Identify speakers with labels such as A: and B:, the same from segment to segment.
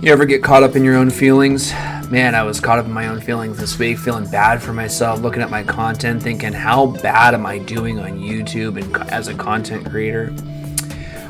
A: You ever get caught up in your own feelings? Man, I was caught up in my own feelings this week, feeling bad for myself, looking at my content, thinking, how bad am I doing on YouTube and as a content creator?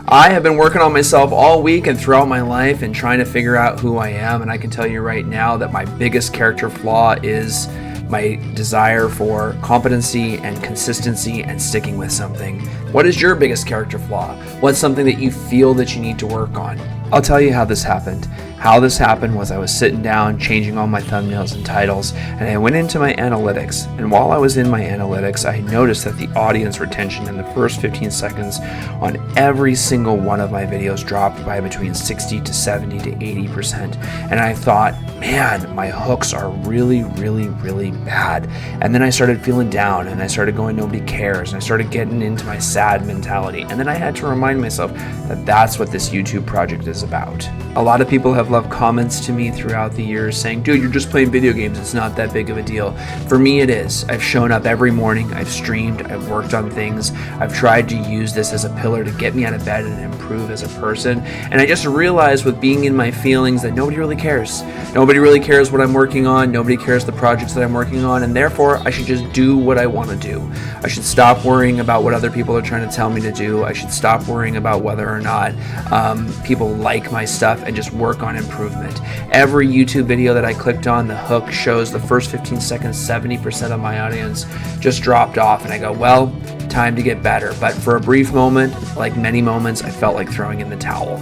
A: I have been working on myself all week and throughout my life and trying to figure out who I am, and I can tell you right now that my biggest character flaw is my desire for competency and consistency and sticking with something. What is your biggest character flaw? What's something that you feel that you need to work on? I'll tell you how this happened. How this happened was I was sitting down, changing all my thumbnails and titles, and I went into my analytics. And while I was in my analytics, I noticed that the audience retention in the first 15 seconds on every single one of my videos dropped by between 60 to 70 to 80%. And I thought, man, my hooks are really bad. And then I started feeling down, and I started going, nobody cares. And I started getting into my sad mentality. And then I had to remind myself that that's what this YouTube project is about. A lot of people have left comments to me throughout the years saying, dude, you're just playing video games. It's not that big of a deal. For me, it is. I've shown up every morning. I've streamed. I've worked on things. I've tried to use this as a pillar to get me out of bed and improve as a person. And I just realized with being in my feelings that nobody really cares. Nobody really cares what I'm working on. Nobody cares the projects that I'm working on. And therefore, I should just do what I want to do. I should stop worrying about what other people are trying to tell me to do. I should stop worrying about whether or not people like my stuff and just work on improvement. Every YouTube video that I clicked on, the hook shows the first 15 seconds, 70% of my audience just dropped off. And I go, well, time to get better. But for a brief moment, like many moments, I felt like throwing in the towel.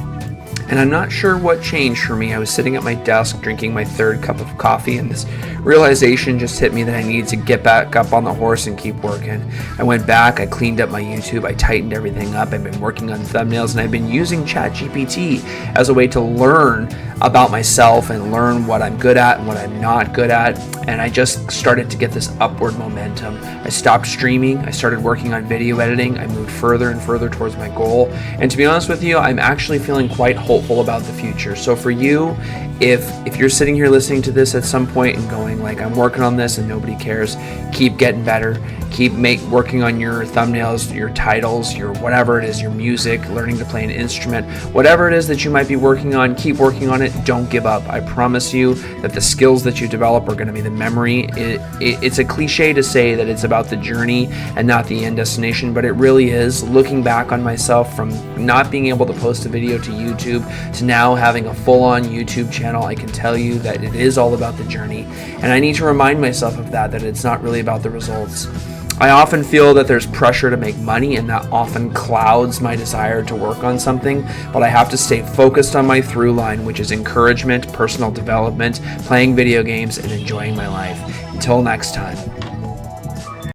A: And I'm not sure what changed for me. I was sitting at my desk drinking my third cup of coffee, and this realization just hit me that I needed to get back up on the horse and keep working. I went back, I cleaned up my YouTube, I tightened everything up, I've been working on thumbnails, and I've been using ChatGPT as a way to learn about myself and learn what I'm good at and what I'm not good at. And I just started to get this upward momentum. I stopped streaming, I started working on video editing, I moved further and further towards my goal. And to be honest with you, I'm actually feeling quite hopeful about the future. So for you, if you're sitting here listening to this at some point and going like, I'm working on this and nobody cares, keep getting better. Keep working on your thumbnails, your titles, your whatever it is, your music, learning to play an instrument, whatever it is that you might be working on, keep working on it. Don't give up. I promise you that the skills that you develop are going to be the memory. It's a cliche to say that it's about the journey and not the end destination, but it really is. Looking back on myself from not being able to post a video to YouTube to now having a full-on YouTube channel, I can tell you that it is all about the journey. And I need to remind myself of that it's not really about the results. I often feel that there's pressure to make money, and that often clouds my desire to work on something, but I have to stay focused on my through line, which is encouragement, personal development, playing video games, and enjoying my life. Until next time.